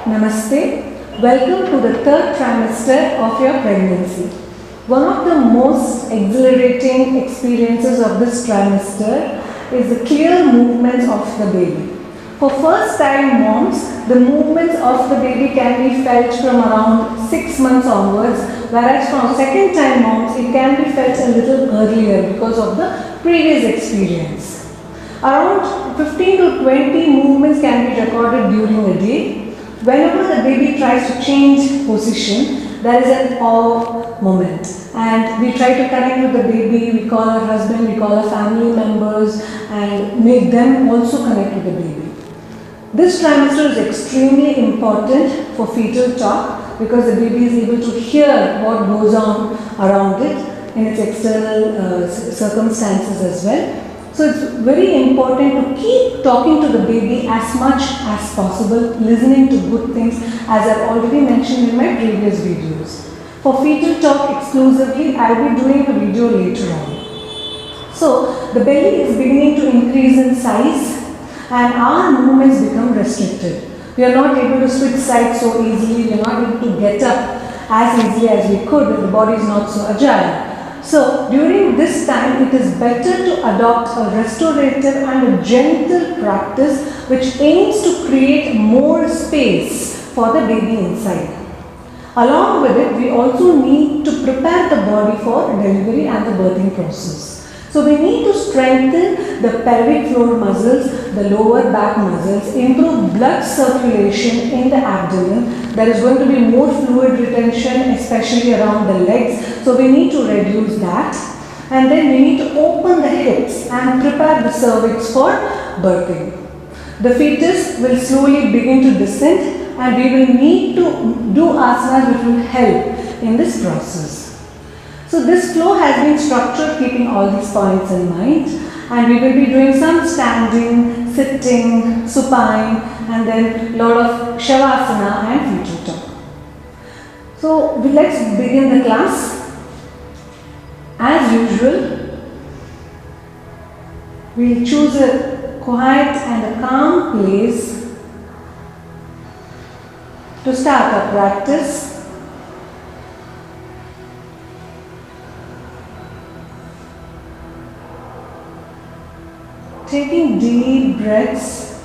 Namaste. Welcome to the third trimester of your pregnancy. One of the most exhilarating experiences of this trimester is the clear movements of the baby. For first time moms, the movements of the baby can be felt from around 6 months onwards, whereas from second time moms, it can be felt a little earlier because of the previous experience. Around 15 to 20 movements can be recorded during a day. Whenever the baby tries to change position, there is an awe moment. And we try to connect with the baby, we call our husband, we call our family members and make them also connect with the baby. This trimester is extremely important for fetal talk because the baby is able to hear what goes on around it in its external circumstances as well. So it's very important to keep talking to the baby as much as possible, listening to good things as I've already mentioned in my previous videos. For fetal talk exclusively, I'll be doing a video later on. So the belly is beginning to increase in size and our movements become restricted. We are not able to switch sides so easily, we are not able to get up as easily as we could when the body is not so agile. So during this time, it is better to adopt a restorative and a gentle practice which aims to create more space for the baby inside. Along with it, we also need to prepare the body for delivery and the birthing process. So we need to strengthen the pelvic floor muscles, the lower back muscles, improve blood circulation in the abdomen. There is going to be more fluid retention, especially around the legs. So we need to reduce that. And then we need to open the hips and prepare the cervix for birthing. The fetus will slowly begin to descend and we will need to do asanas which will help in this process. So this flow has been structured keeping all these points in mind, and we will be doing some standing, sitting, supine and then a lot of shavasana and fetal talk. So let's begin the class. As usual, we'll choose a quiet and a calm place to start our practice. Taking deep breaths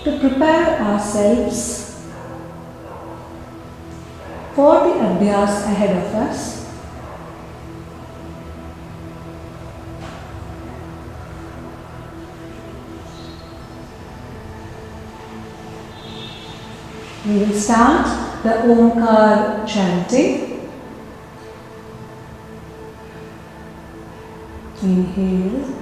to prepare ourselves for the abhyas ahead of us. We will start the Omkar chanting. Inhale.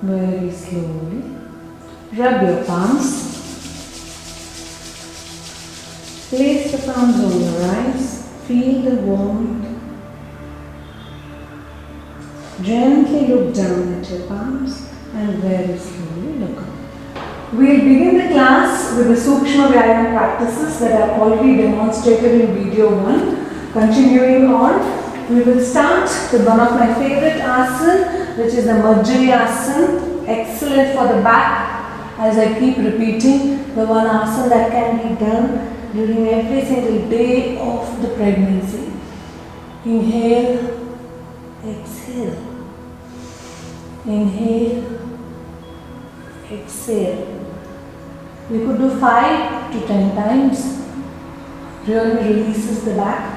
Very slowly, rub your palms, place the palms on your eyes, feel the warmth, gently look down at your palms and very slowly look up. We will begin the class with the Sukshma Vyayam practices that I have already demonstrated in video 1. Continuing on, we will start with one of my favorite asana, which is the Majjayasana, excellent for the back. As I keep repeating, the one asana that can be done during every single day of the pregnancy. Inhale, exhale. Inhale, exhale. We could do 5 to 10 times. Really releases the back.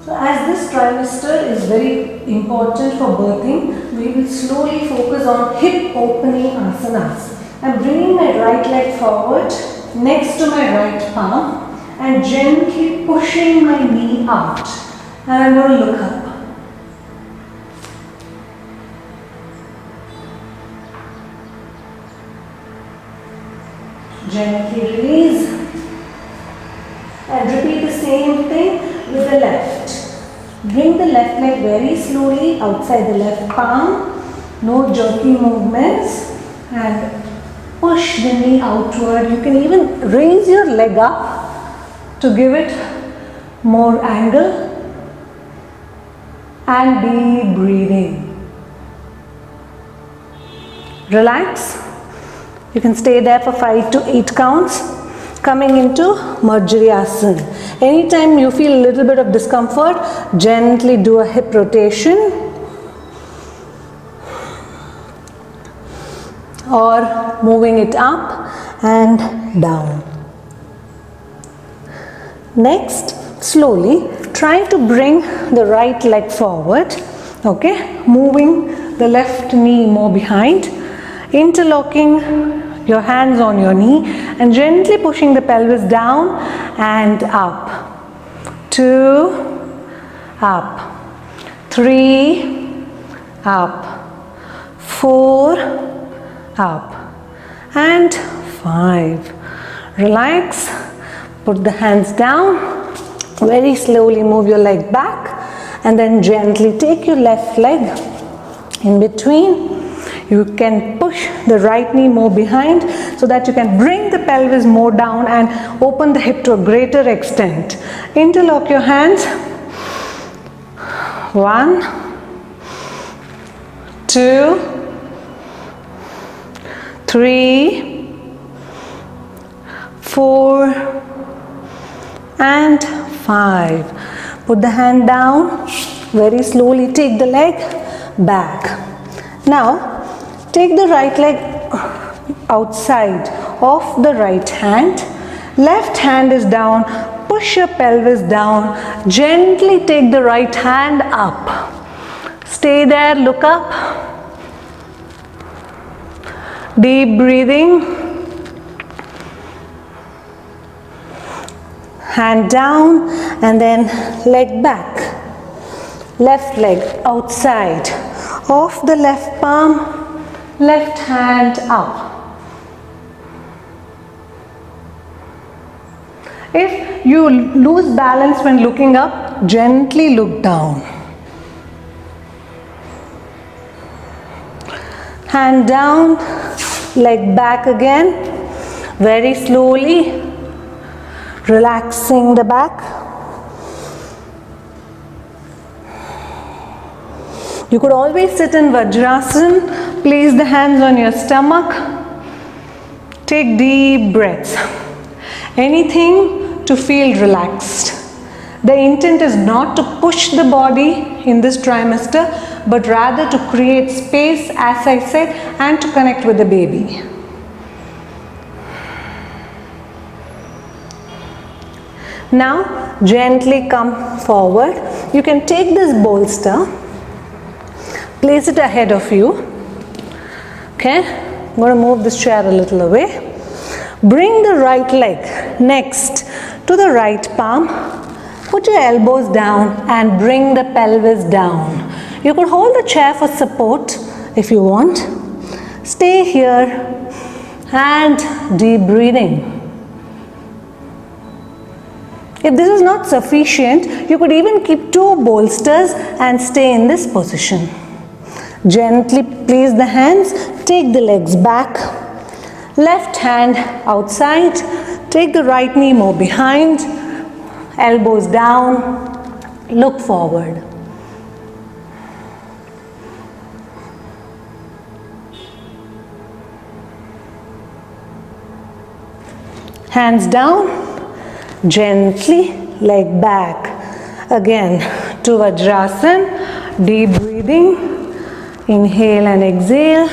So as this trimester is very important for birthing, we will slowly focus on hip opening asanas. I'm bringing my right leg forward next to my right palm and gently pushing my knee out. And I'm going to look up. Gently release and repeat the same thing with the left. Bring the left leg very slowly outside the left palm. No jerky movements and push the knee outward. You can even raise your leg up to give it more angle and deep breathing. Relax. You can stay there for 5 to 8 counts. Coming into Marjariyasana. Anytime you feel a little bit of discomfort, gently do a hip rotation or moving it up and down. Next, slowly try to bring the right leg forward, okay, moving the left knee more behind, interlocking your hands on your knee and gently pushing the pelvis down and up. 2, up. 3, up. 4, up. And 5. Relax. Put the hands down. Very slowly move your leg back and then gently take your left leg in between. You can push the right knee more behind so that you can bring the pelvis more down and open the hip to a greater extent. Interlock your hands. 1, 2, 3, 4 and 5. Put the hand down. Very slowly take the leg back. Now take the right leg outside of the right hand. Left hand is down. Push your pelvis down. Gently take the right hand up. Stay there, look up. Deep breathing. Hand down and then leg back. Left leg outside of the left palm. Left hand up. If you lose balance when looking up, gently look down. Hand down, leg back again. Very slowly, relaxing the back. You could always sit in Vajrasana. Place the hands on your stomach. Take deep breaths. Anything to feel relaxed. The intent is not to push the body in this trimester, but rather to create space, as I said, and to connect with the baby. Now, gently come forward. You can take this bolster. Place it ahead of you. Okay, I'm going to move this chair a little away. Bring the right leg next to the right palm. Put your elbows down and bring the pelvis down. You could hold the chair for support if you want. Stay here and deep breathing. If this is not sufficient, you could even keep 2 bolsters and stay in this position. Gently place the hands, take the legs back, left hand outside, take the right knee more behind, elbows down, look forward. Hands down, gently, leg back. Again to Vajrasana, deep breathing. Inhale and exhale.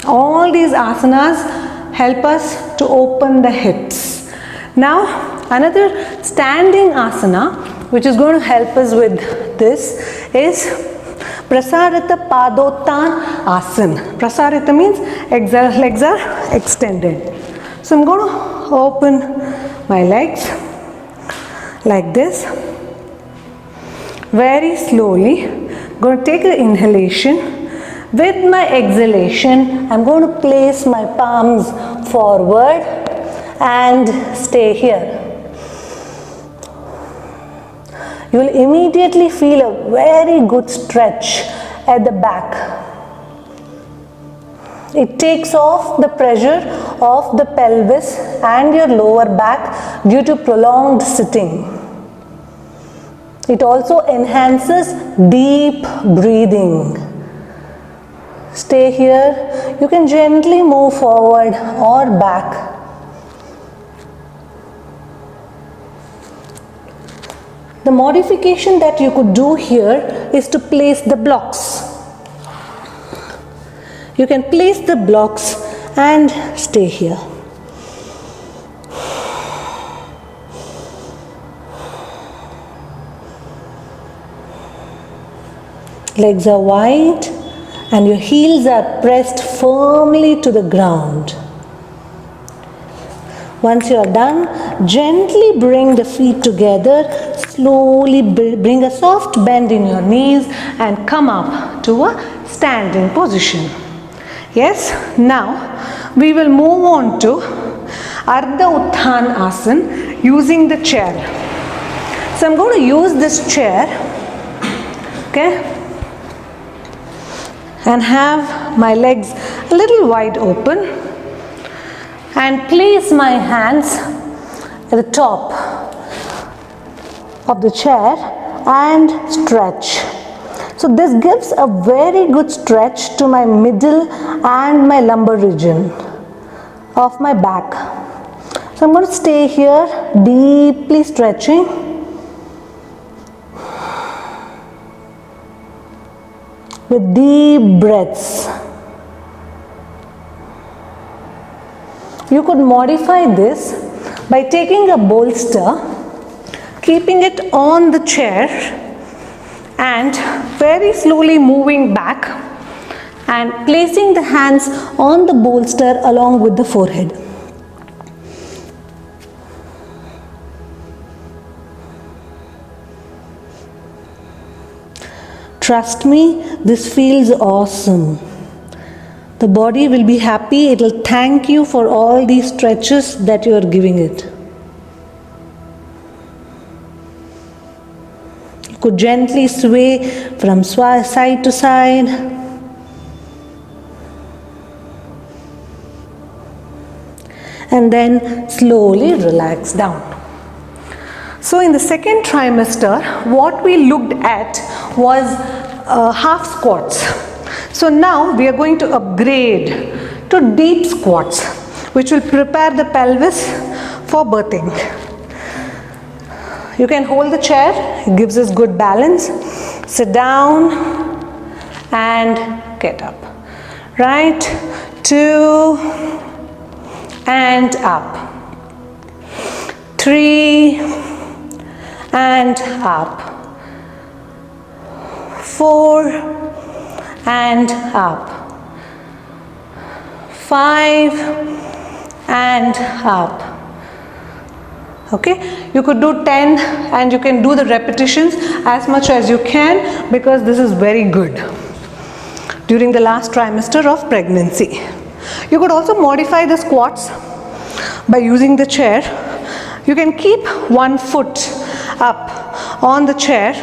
All these asanas help us to open the hips. Now another standing asana which is going to help us with this is Prasarita Padottan Asana. Prasarita means legs are extended. So I'm going to open my legs like this. Very slowly, I'm going to take an inhalation. With my exhalation, I'm going to place my palms forward and stay here. You will immediately feel a very good stretch at the back. It takes off the pressure of the pelvis and your lower back due to prolonged sitting. It also enhances deep breathing. Stay here. You can gently move forward or back. The modification that you could do here is to place the blocks. You can place the blocks and stay here. Legs are wide and your heels are pressed firmly to the ground. Once you are done, gently bring the feet together, slowly bring a soft bend in your knees and come up to a standing position. Yes, now we will move on to Ardha Utthana Asana using the chair. So I'm going to use this chair, okay, and have my legs a little wide open and place my hands at the top of the chair and stretch. So this gives a very good stretch to my middle and my lumbar region of my back. So I'm going to stay here deeply stretching. With deep breaths. You could modify this by taking a bolster, keeping it on the chair and very slowly moving back and placing the hands on the bolster along with the forehead. Trust me, this feels awesome. The body will be happy. It will thank you for all these stretches that you are giving it. You could gently sway from side to side. And then slowly relax down. So in the second trimester, what we looked at was half squats. So now we are going to upgrade to deep squats, which will prepare the pelvis for birthing. You can hold the chair, it gives us good balance. Sit down and get up. Right, 2 and up. 3 and up. 4 and up. 5 and up. Okay, you could do 10 and you can do the repetitions as much as you can, because this is very good during the last trimester of pregnancy. You could also modify the squats by using the chair. You can keep one foot up on the chair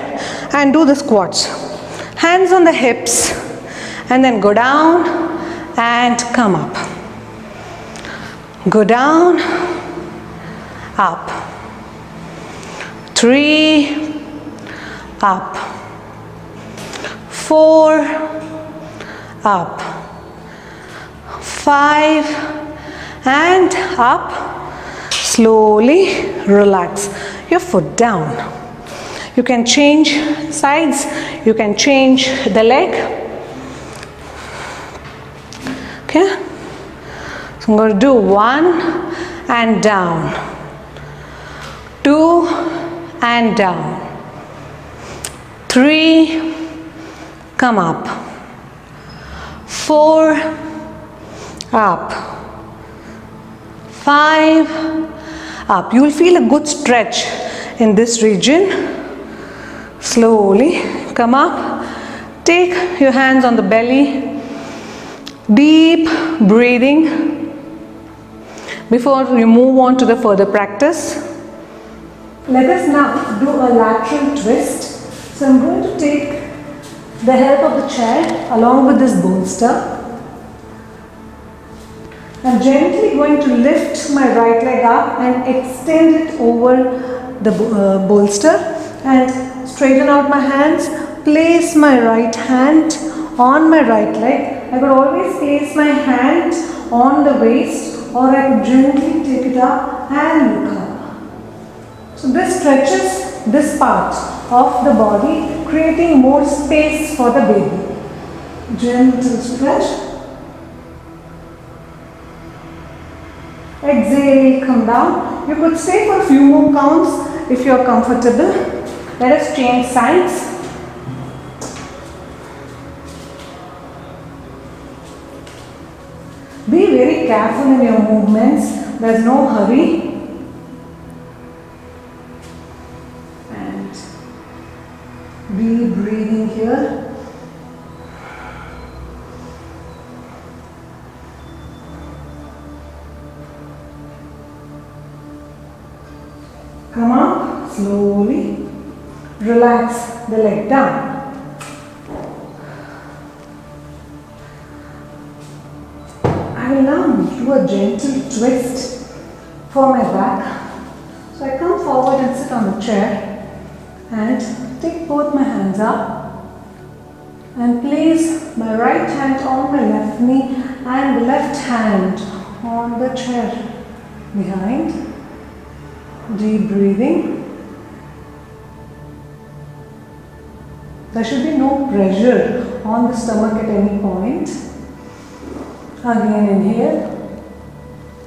and do the squats. Hands on the hips and then go down and come up. Go down, up. 3, up. 4, up. 5 and up. Slowly relax your foot down. You can change sides, you can change the leg. Okay, so I'm going to do 1 and down. and down. 3, come up. 4, up. 5, up. You will feel a good stretch in this region. Slowly come up. Take your hands on the belly. Deep breathing before we move on to the further practice. Let us now do a lateral twist. So I'm going to take the help of the chair along with this bolster. I'm gently going to lift my right leg up and extend it over the bolster and straighten out my hands. Place my right hand on my right leg. I could always place my hand on the waist, or I could gently take it up and look up. So this stretches this part of the body, creating more space for the baby. Gentle stretch. Exhale, come down. You could stay for a few more counts if you are comfortable. Let us change sides. Be very careful in your movements. There is no hurry. And be breathing here. Come up slowly. Relax the leg down. I will now do a gentle twist for my back. So I come forward and sit on the chair and take both my hands up and place my right hand on my left knee and the left hand on the chair behind. Deep breathing. There should be no pressure on the stomach at any point. Again inhale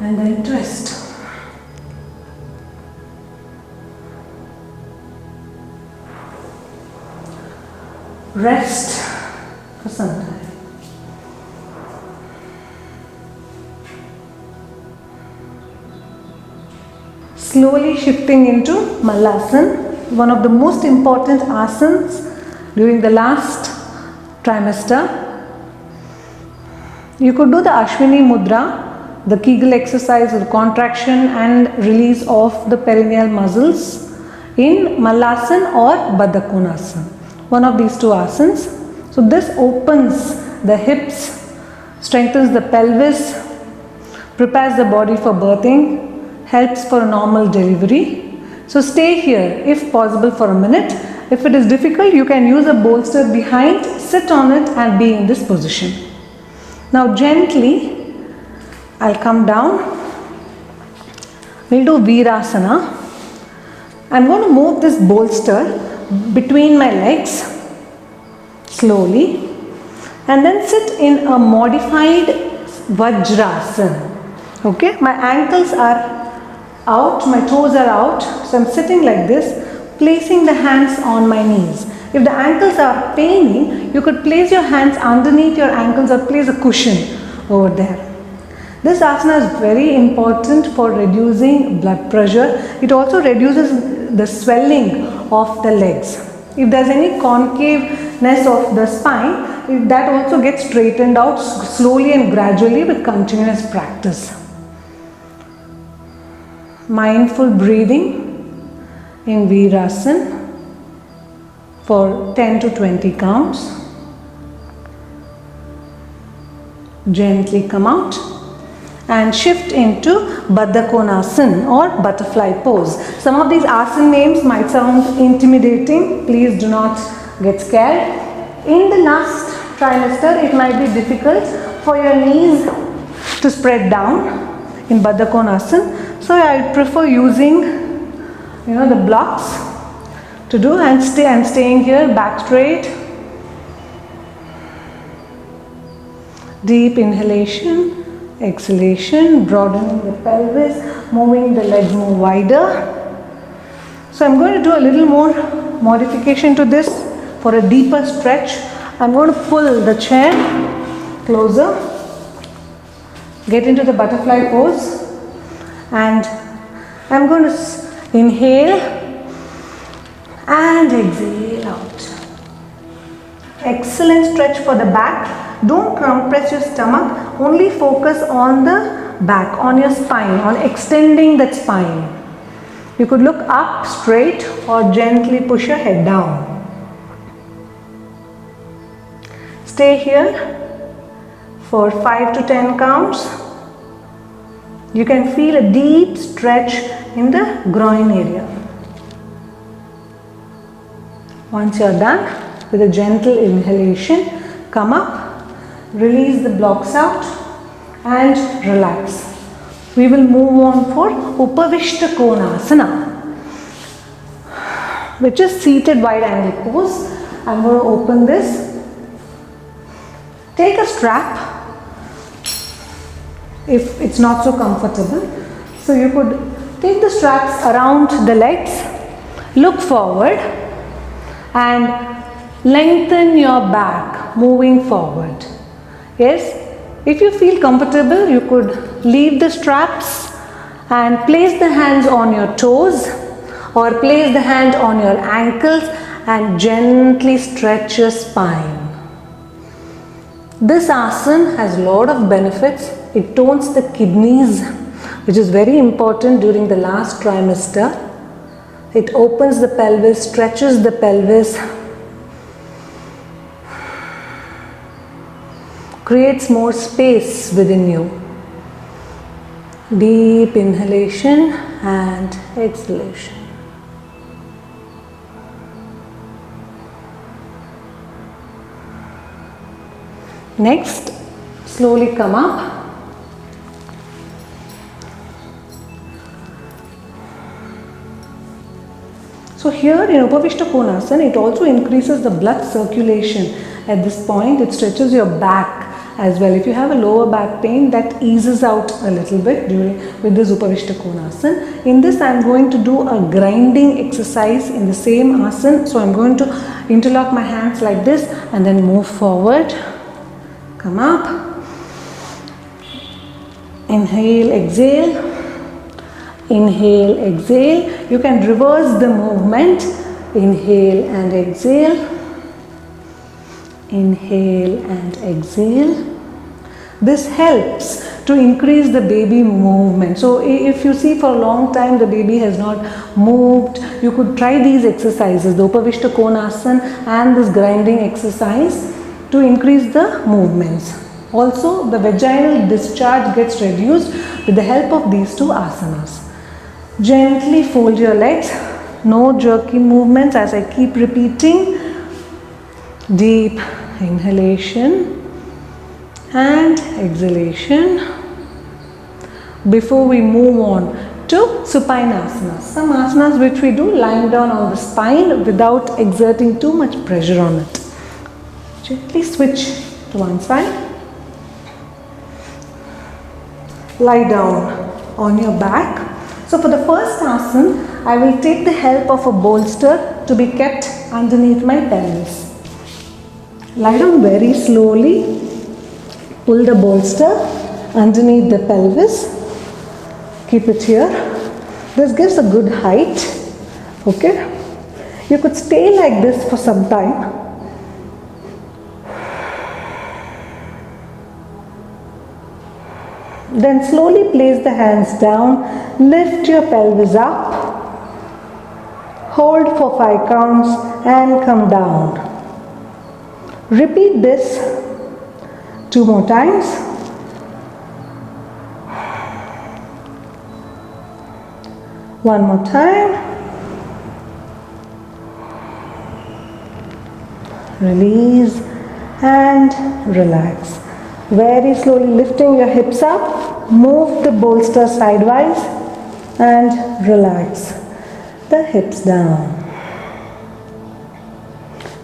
and then twist. Rest for some time. Slowly shifting into Malasana, one of the most important asanas during the last trimester. You could do the Ashwini Mudra, the Kegel exercise of contraction and release of the perineal muscles in Malasana or Baddha Konasana, one of these two asanas. So this opens the hips, strengthens the pelvis, prepares the body for birthing, helps for a normal delivery. So stay here if possible for a minute. If it is difficult, you can use a bolster behind, sit on it and be in this position. Now gently, I'll come down. We'll do Virasana. I'm going to move this bolster between my legs slowly and then sit in a modified Vajrasana. Okay, my ankles are out, my toes are out, so I'm sitting like this, placing the hands on my knees. If the ankles are paining, you could place your hands underneath your ankles or place a cushion over there. This asana is very important for reducing blood pressure. It also reduces the swelling of the legs. If there's any concaveness of the spine, that also gets straightened out slowly and gradually with continuous practice. Mindful breathing in Virasana for 10 to 20 counts. Gently come out and shift into Baddha Konasana or butterfly pose. Some of these asana names might sound intimidating. Please do not get scared. In the last trimester, it might be difficult for your knees to spread down in Baddha Konasana. So I prefer using, the blocks to do and staying here back straight. Deep inhalation, exhalation, broadening the pelvis, moving the legs more wider. So So I'm going to do a little more modification to this for a deeper stretch. I'm going to pull the chair closer, get into the butterfly pose, and I'm going to inhale and exhale out. Excellent stretch for the back. Don't compress your stomach, only focus on the back, on your spine, on extending that spine. You could look up straight or gently push your head down. Stay here for 5 to 10 counts. You can feel a deep stretch in the groin area. Once you are done with a gentle inhalation, come up, release the blocks out and relax. We will move on for Upavishta Konasana, which is seated wide angle pose. I'm going to open this. Take a strap if it's not so comfortable. So you could take the straps around the legs, look forward and lengthen your back moving forward. Yes, if you feel comfortable, you could leave the straps and place the hands on your toes or place the hand on your ankles and gently stretch your spine. This asana has a lot of benefits. It tones the kidneys, which is very important during the last trimester. It opens the pelvis, stretches the pelvis, creates more space within you. Deep inhalation and exhalation. Next, slowly come up. So here in Upavishta Konasana, it also increases the blood circulation. At this point, it stretches your back as well. If you have a lower back pain, that eases out a little bit with this Upavishta Konasana. In this, I am going to do a grinding exercise in the same asana. So I am going to interlock my hands like this and then move forward. Come up. Inhale, exhale. Inhale, exhale. You can reverse the movement. Inhale and exhale. Inhale and exhale. This helps to increase the baby movement. So if you see for a long time the baby has not moved, you could try these exercises, the Upavishta Konasana and this grinding exercise to increase the movements. Also, the vaginal discharge gets reduced with the help of these two asanas. Gently fold your legs, no jerky movements as I keep repeating. Deep inhalation and exhalation. Before we move on to supine asanas, some asanas which we do lying down on the spine without exerting too much pressure on it. Gently switch to one side. Lie down on your back. So for the first asana, I will take the help of a bolster to be kept underneath my pelvis. Lie down very slowly. Pull the bolster underneath the pelvis. Keep it here. This gives a good height. Okay. You could stay like this for some time. Then slowly place the hands down, lift your pelvis up, hold for 5 counts and come down. Repeat this 2 more times. One more time. Release and relax. Very slowly lifting your hips up, move the bolster sidewise and relax the hips down.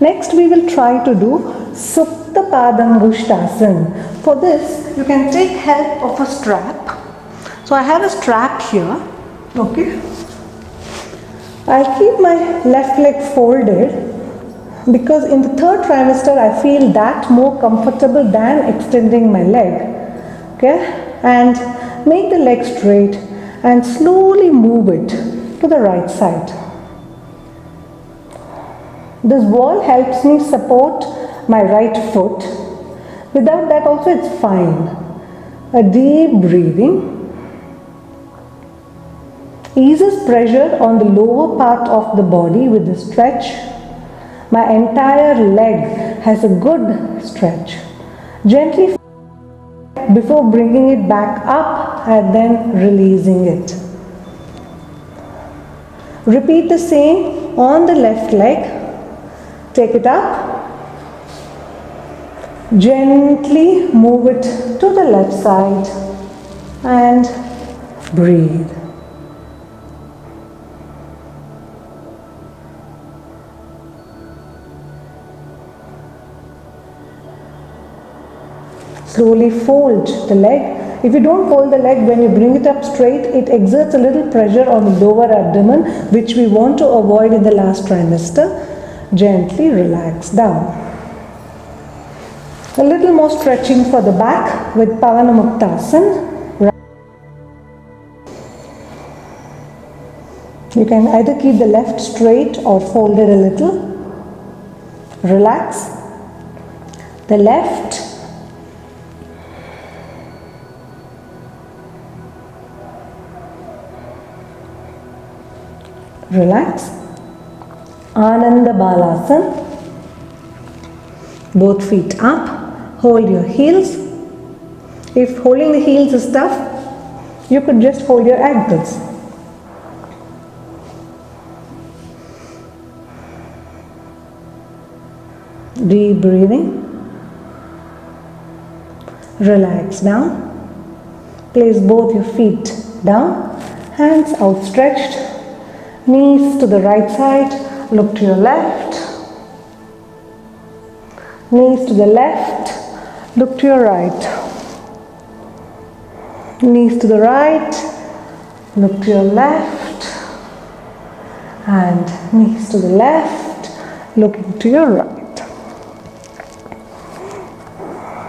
Next we will try to do Supta Padangushtasana. For this you can take help of a strap. So I have a strap here, okay. I keep my left leg folded because in the third trimester I feel that more comfortable than extending my leg. Okay, and make the leg straight and slowly move it to the right side. This wall helps me support my right foot. Without that also it's fine. A deep breathing eases pressure on the lower part of the body with the stretch. My entire leg has a good stretch. Gently before bringing it back up and then releasing it. Repeat the same on the left leg. Take it up. Gently move it to the left side and breathe. Slowly fold the leg. If you don't fold the leg, when you bring it up straight, it exerts a little pressure on the lower abdomen, which we want to avoid in the last trimester. Gently relax down. A little more stretching for the back with Pavanamuktasana. You can either keep the left straight or fold it a little. Relax. The left. Relax. Ananda Balasana. Both feet up. Hold your heels. If holding the heels is tough, you could just hold your ankles. Deep breathing. Relax down. Place both your feet down. Hands outstretched. Knees to the right side. Look to your left. Knees to the left. Look to your right. Knees to the right. Look to your left. And knees to the left. Looking to your right.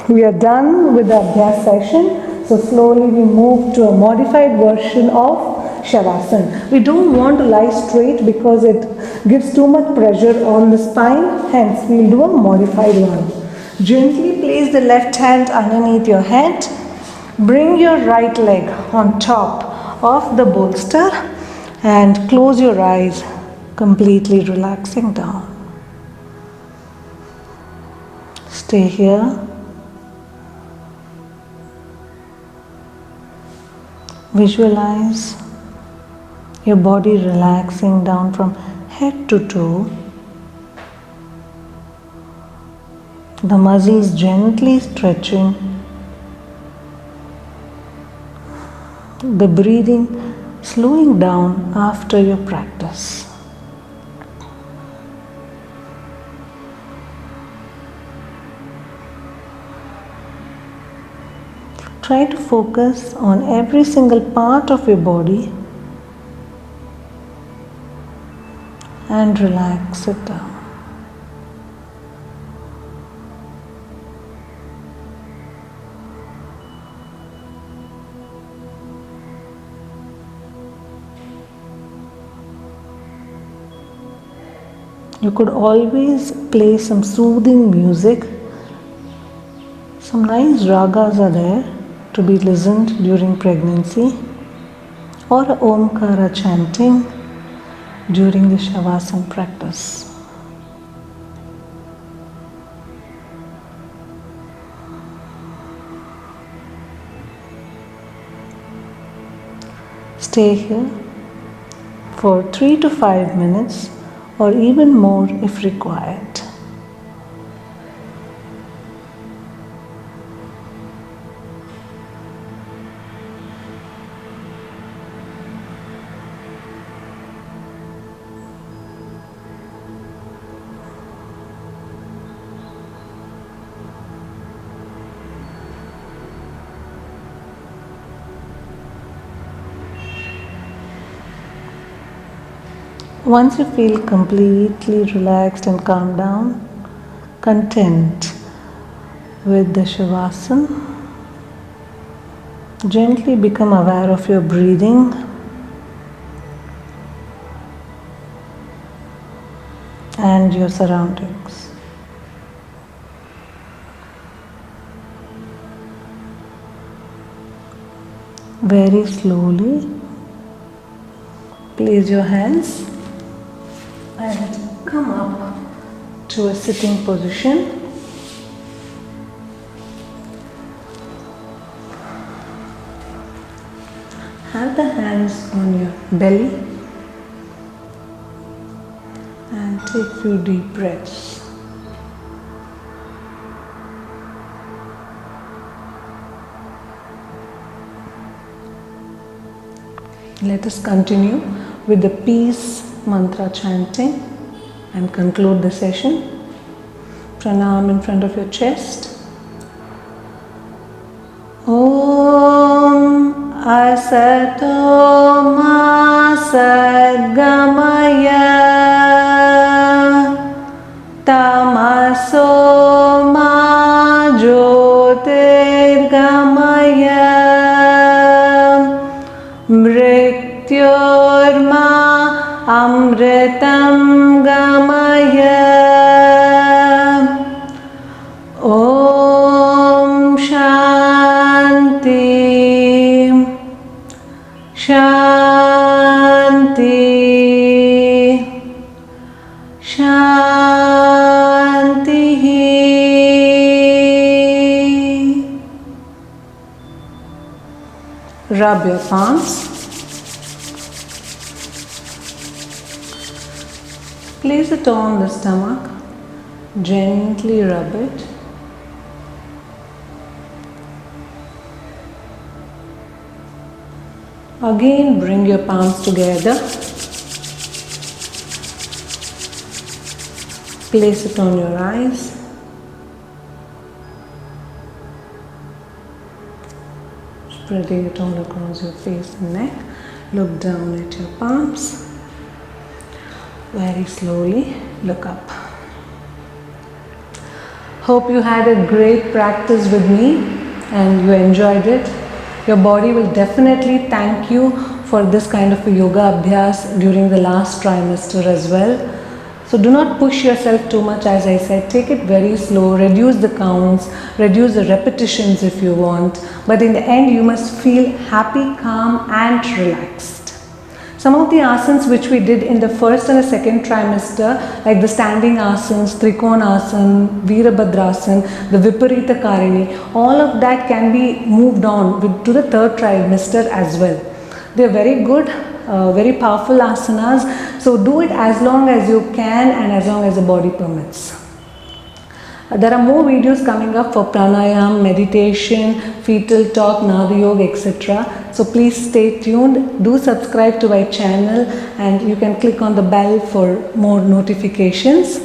We are done with the Abhyas session. So slowly we move to a modified version of Shavasana. We don't want to lie straight because it gives too much pressure on the spine. Hence, we'll do a modified one. Gently place the left hand underneath your head. Bring your right leg on top of the bolster and close your eyes, completely relaxing down. Stay here. Visualize your body relaxing down from head to toe. The muscles gently stretching. The breathing slowing down after your practice. Try to focus on every single part of your body and relax it down. You could always play some soothing music. Some nice ragas are there to be listened during pregnancy, or a Omkara chanting during the Shavasana practice. Stay here for 3 to 5 minutes or even more if required. Once you feel completely relaxed and calmed down, content with the Shavasana, gently become aware of your breathing and your surroundings. Very slowly, place your hands and come up to a sitting position. Have the hands on your belly and take few deep breaths. Let us continue with the peace mantra chanting and conclude the session. Pranam in front of your chest. Om Asato Ma Sadgamaya Tamaso Ma Jyotirgamaya Mrityorma Amritam Gamaya. Om Shanti Shanti Shanti. Rub your palms. Place it on the stomach. Gently rub it. Again, bring your palms together. Place it on your eyes. Spreading it all across your face and neck. Look down at your palms. Very slowly look up. Hope you had a great practice with me and you enjoyed it. Your body will definitely thank you for this kind of a yoga abhyas during the last trimester as well. So do not push yourself too much, as I said. Take it very slow, reduce the counts, reduce the repetitions if you want. But in the end, you must feel happy, calm and relaxed. Some of the asanas which we did in the first and the second trimester, like the standing asanas, Trikonasana, Virabhadrasana, the Viparita Karini, all of that can be moved on to the third trimester as well. They are very good, very powerful asanas. So do it as long as you can and as long as the body permits. There are more videos coming up for pranayam, meditation, fetal talk, Nada Yoga, etc. So please stay tuned. Do subscribe to my channel and you can click on the bell for more notifications.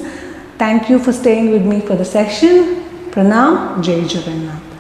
Thank you for staying with me for the session. Pranam, Jai Jagannath.